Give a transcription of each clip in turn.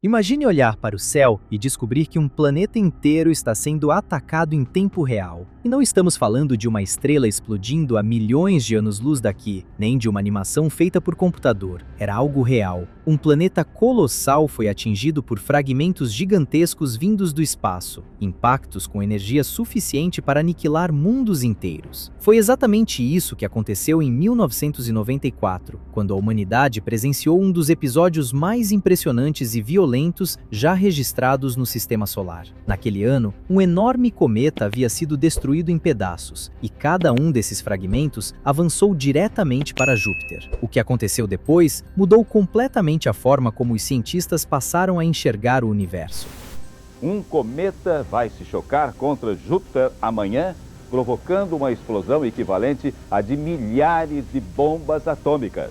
Imagine olhar para o céu e descobrir que um planeta inteiro está sendo atacado em tempo real. E não estamos falando de uma estrela explodindo a milhões de anos-luz daqui, nem de uma animação feita por computador. Era algo real. Um planeta colossal foi atingido por fragmentos gigantescos vindos do espaço, impactos com energia suficiente para aniquilar mundos inteiros. Foi exatamente isso que aconteceu em 1994, quando a humanidade presenciou um dos episódios mais impressionantes e violentos já registrados no Sistema Solar. Naquele ano, um enorme cometa havia sido destruído em pedaços, e cada um desses fragmentos avançou diretamente para Júpiter. O que aconteceu depois mudou completamente a forma como os cientistas passaram a enxergar o universo. Um cometa vai se chocar contra Júpiter amanhã, provocando uma explosão equivalente a de milhares de bombas atômicas.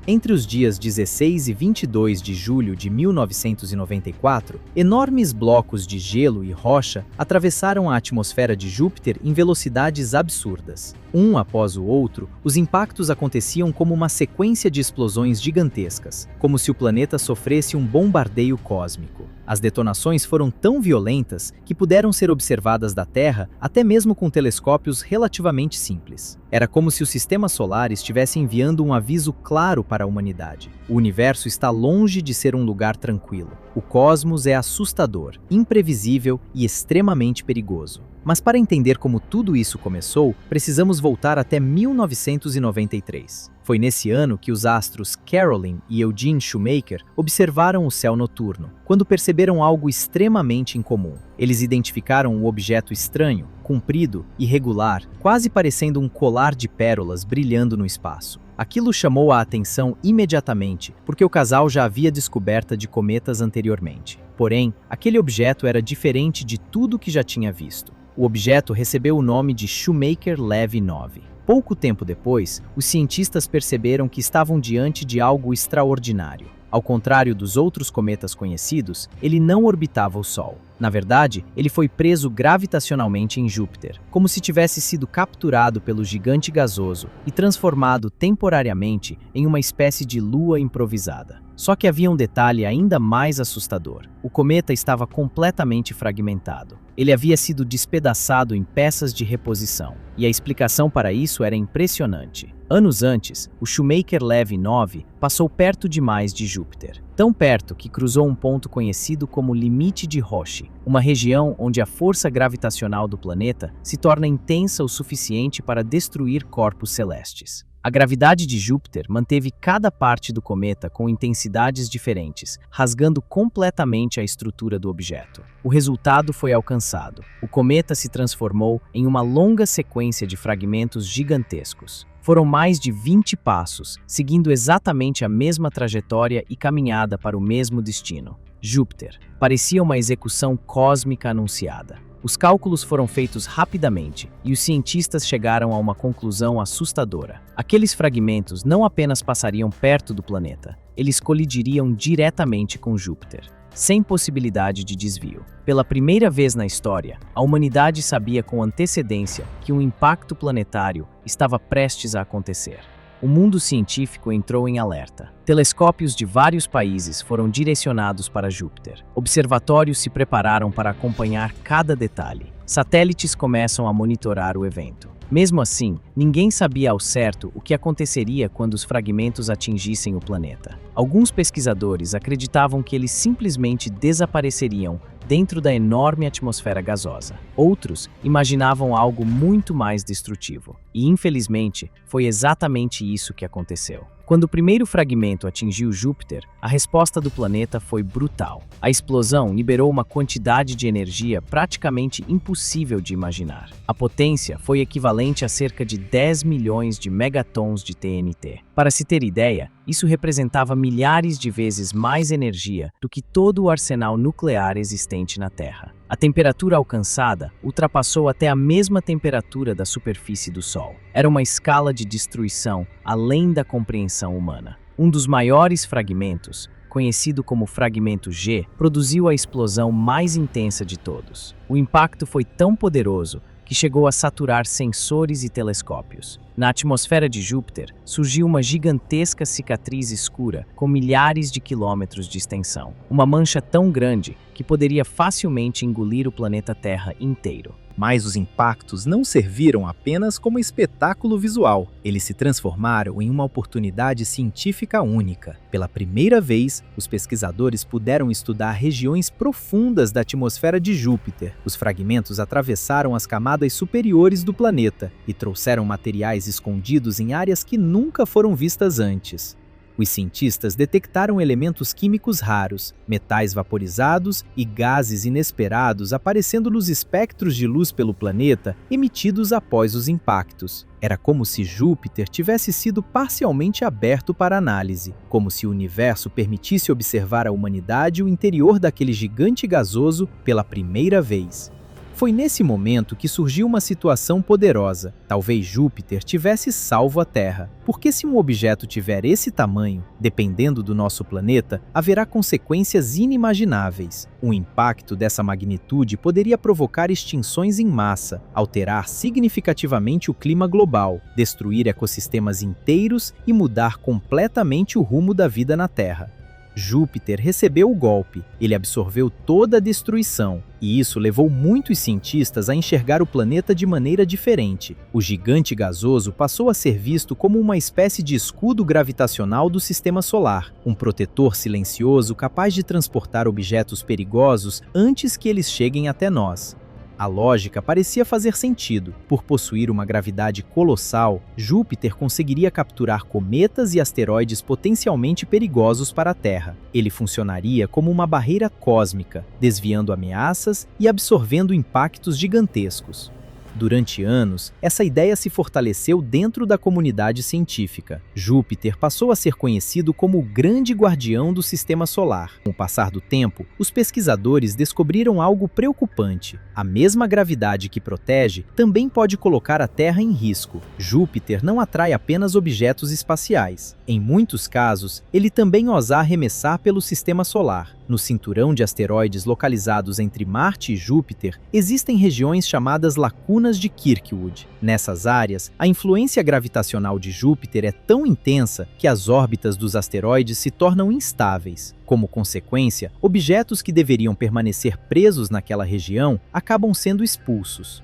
Entre os dias 16 e 22 de julho de 1994, enormes blocos de gelo e rocha atravessaram a atmosfera de Júpiter em velocidades absurdas. Um após o outro, os impactos aconteciam como uma sequência de explosões gigantescas, como se o planeta sofresse um bombardeio cósmico. As detonações foram tão violentas que puderam ser observadas da Terra até mesmo com telescópios relativamente simples. Era como se o Sistema Solar estivesse enviando um aviso claro para a humanidade. O universo está longe de ser um lugar tranquilo. O cosmos é assustador, imprevisível e extremamente perigoso. Mas para entender como tudo isso começou, precisamos voltar até 1993. Foi nesse ano que os astros Caroline e Eugene Shoemaker observaram o céu noturno, quando perceberam algo extremamente incomum. Eles identificaram um objeto estranho, comprido, irregular, quase parecendo um colar de pérolas brilhando no espaço. Aquilo chamou a atenção imediatamente, porque o casal já havia descoberta de cometas anteriormente. Porém, aquele objeto era diferente de tudo que já tinha visto. O objeto recebeu o nome de Shoemaker-Levy 9. Pouco tempo depois, os cientistas perceberam que estavam diante de algo extraordinário. Ao contrário dos outros cometas conhecidos, ele não orbitava o Sol. Na verdade, ele foi preso gravitacionalmente em Júpiter, como se tivesse sido capturado pelo gigante gasoso e transformado temporariamente em uma espécie de lua improvisada. Só que havia um detalhe ainda mais assustador. O cometa estava completamente fragmentado. Ele havia sido despedaçado em peças de reposição, e a explicação para isso era impressionante. Anos antes, o Shoemaker-Levy 9 passou perto demais de Júpiter. Tão perto que cruzou um ponto conhecido como limite de Roche, uma região onde a força gravitacional do planeta se torna intensa o suficiente para destruir corpos celestes. A gravidade de Júpiter manteve cada parte do cometa com intensidades diferentes, rasgando completamente a estrutura do objeto. O resultado foi alcançado. O cometa se transformou em uma longa sequência de fragmentos gigantescos. Foram mais de 20 passos, seguindo exatamente a mesma trajetória e caminhada para o mesmo destino. Júpiter. Parecia uma execução cósmica anunciada. Os cálculos foram feitos rapidamente e os cientistas chegaram a uma conclusão assustadora. Aqueles fragmentos não apenas passariam perto do planeta, eles colidiriam diretamente com Júpiter, sem possibilidade de desvio. Pela primeira vez na história, a humanidade sabia com antecedência que um impacto planetário estava prestes a acontecer. O mundo científico entrou em alerta. Telescópios de vários países foram direcionados para Júpiter. Observatórios se prepararam para acompanhar cada detalhe. Satélites começam a monitorar o evento. Mesmo assim, ninguém sabia ao certo o que aconteceria quando os fragmentos atingissem o planeta. Alguns pesquisadores acreditavam que eles simplesmente desapareceriam dentro da enorme atmosfera gasosa. Outros imaginavam algo muito mais destrutivo. E, infelizmente, foi exatamente isso que aconteceu. Quando o primeiro fragmento atingiu Júpiter, a resposta do planeta foi brutal. A explosão liberou uma quantidade de energia praticamente impossível de imaginar. A potência foi equivalente a cerca de 10 milhões de megatons de TNT. Para se ter ideia, isso representava milhares de vezes mais energia do que todo o arsenal nuclear existente na Terra. A temperatura alcançada ultrapassou até a mesma temperatura da superfície do Sol. Era uma escala de destruição além da compreensão humana. Um dos maiores fragmentos, conhecido como fragmento G, produziu a explosão mais intensa de todos. O impacto foi tão poderoso que que chegou a saturar sensores e telescópios. Na atmosfera de Júpiter, surgiu uma gigantesca cicatriz escura com milhares de quilômetros de extensão. Uma mancha tão grande que poderia facilmente engolir o planeta Terra inteiro. Mas os impactos não serviram apenas como espetáculo visual. Eles se transformaram em uma oportunidade científica única. Pela primeira vez, os pesquisadores puderam estudar regiões profundas da atmosfera de Júpiter. Os fragmentos atravessaram as camadas superiores do planeta e trouxeram materiais escondidos em áreas que nunca foram vistas antes. Os cientistas detectaram elementos químicos raros, metais vaporizados e gases inesperados aparecendo nos espectros de luz pelo planeta emitidos após os impactos. Era como se Júpiter tivesse sido parcialmente aberto para análise, como se o universo permitisse observar a humanidade e o interior daquele gigante gasoso pela primeira vez. Foi nesse momento que surgiu uma situação poderosa. Talvez Júpiter tivesse salvo a Terra, porque se um objeto tiver esse tamanho, dependendo do nosso planeta, haverá consequências inimagináveis. Um impacto dessa magnitude poderia provocar extinções em massa, alterar significativamente o clima global, destruir ecossistemas inteiros e mudar completamente o rumo da vida na Terra. Júpiter recebeu o golpe, ele absorveu toda a destruição, e isso levou muitos cientistas a enxergar o planeta de maneira diferente. O gigante gasoso passou a ser visto como uma espécie de escudo gravitacional do sistema solar, um protetor silencioso capaz de transportar objetos perigosos antes que eles cheguem até nós. A lógica parecia fazer sentido. Por possuir uma gravidade colossal, Júpiter conseguiria capturar cometas e asteroides potencialmente perigosos para a Terra. Ele funcionaria como uma barreira cósmica, desviando ameaças e absorvendo impactos gigantescos. Durante anos, essa ideia se fortaleceu dentro da comunidade científica. Júpiter passou a ser conhecido como o grande guardião do sistema solar. Com o passar do tempo, os pesquisadores descobriram algo preocupante. A mesma gravidade que protege também pode colocar a Terra em risco. Júpiter não atrai apenas objetos espaciais. Em muitos casos, ele também ousa arremessar pelo sistema solar. No cinturão de asteroides localizados entre Marte e Júpiter, existem regiões chamadas lacunas de Kirkwood. Nessas áreas, a influência gravitacional de Júpiter é tão intensa que as órbitas dos asteroides se tornam instáveis. Como consequência, objetos que deveriam permanecer presos naquela região acabam sendo expulsos.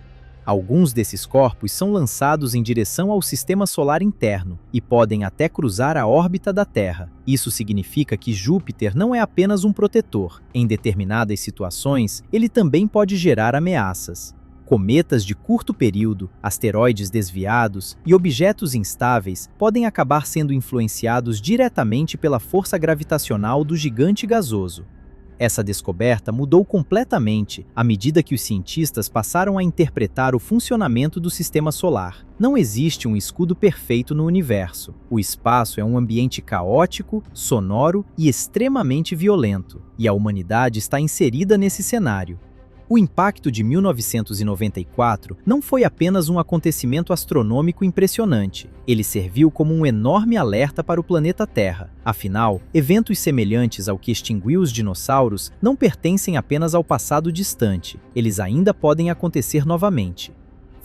Alguns desses corpos são lançados em direção ao sistema solar interno e podem até cruzar a órbita da Terra. Isso significa que Júpiter não é apenas um protetor. Em determinadas situações, ele também pode gerar ameaças. Cometas de curto período, asteroides desviados e objetos instáveis podem acabar sendo influenciados diretamente pela força gravitacional do gigante gasoso. Essa descoberta mudou completamente à medida que os cientistas passaram a interpretar o funcionamento do sistema solar. Não existe um escudo perfeito no universo. O espaço é um ambiente caótico, sonoro e extremamente violento, e a humanidade está inserida nesse cenário. O impacto de 1994 não foi apenas um acontecimento astronômico impressionante. Ele serviu como um enorme alerta para o planeta Terra. Afinal, eventos semelhantes ao que extinguiu os dinossauros não pertencem apenas ao passado distante. Eles ainda podem acontecer novamente.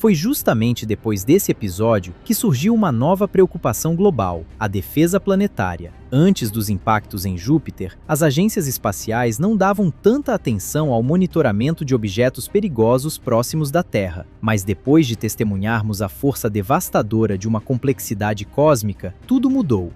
Foi justamente depois desse episódio que surgiu uma nova preocupação global, a defesa planetária. Antes dos impactos em Júpiter, as agências espaciais não davam tanta atenção ao monitoramento de objetos perigosos próximos da Terra. Mas depois de testemunharmos a força devastadora de uma complexidade cósmica, tudo mudou.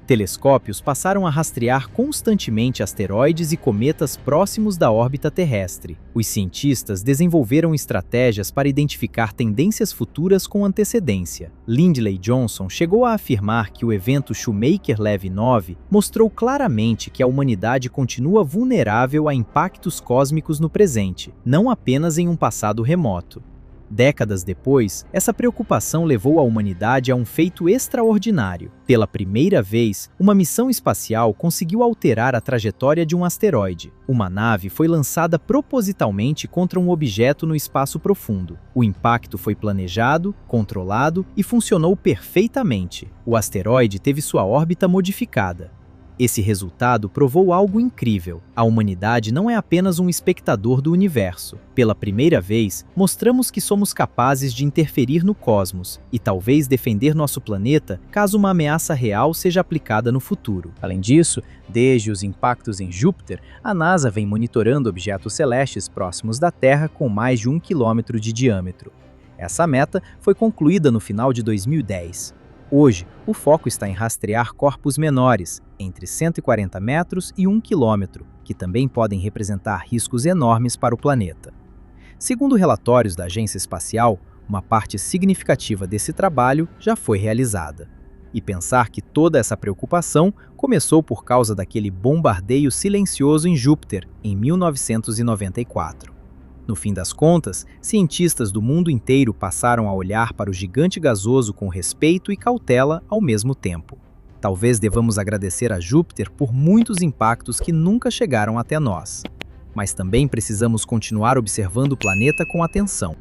Telescópios passaram a rastrear constantemente asteroides e cometas próximos da órbita terrestre. Os cientistas desenvolveram estratégias para identificar tendências futuras com antecedência. Lindley Johnson chegou a afirmar que o evento Shoemaker-Levy 9 mostrou claramente que a humanidade continua vulnerável a impactos cósmicos no presente, não apenas em um passado remoto. Décadas depois, essa preocupação levou a humanidade a um feito extraordinário. Pela primeira vez, uma missão espacial conseguiu alterar a trajetória de um asteroide. Uma nave foi lançada propositalmente contra um objeto no espaço profundo. O impacto foi planejado, controlado e funcionou perfeitamente. O asteroide teve sua órbita modificada. Esse resultado provou algo incrível. A humanidade não é apenas um espectador do universo. Pela primeira vez, mostramos que somos capazes de interferir no cosmos e talvez defender nosso planeta caso uma ameaça real seja aplicada no futuro. Além disso, desde os impactos em Júpiter, a NASA vem monitorando objetos celestes próximos da Terra com mais de 1 quilômetro de diâmetro. Essa meta foi concluída no final de 2010. Hoje, o foco está em rastrear corpos menores, entre 140 metros e 1 quilômetro, que também podem representar riscos enormes para o planeta. Segundo relatórios da Agência Espacial, uma parte significativa desse trabalho já foi realizada. E pensar que toda essa preocupação começou por causa daquele bombardeio silencioso em Júpiter, em 1994. No fim das contas, cientistas do mundo inteiro passaram a olhar para o gigante gasoso com respeito e cautela ao mesmo tempo. Talvez devamos agradecer a Júpiter por muitos impactos que nunca chegaram até nós. Mas também precisamos continuar observando o planeta com atenção.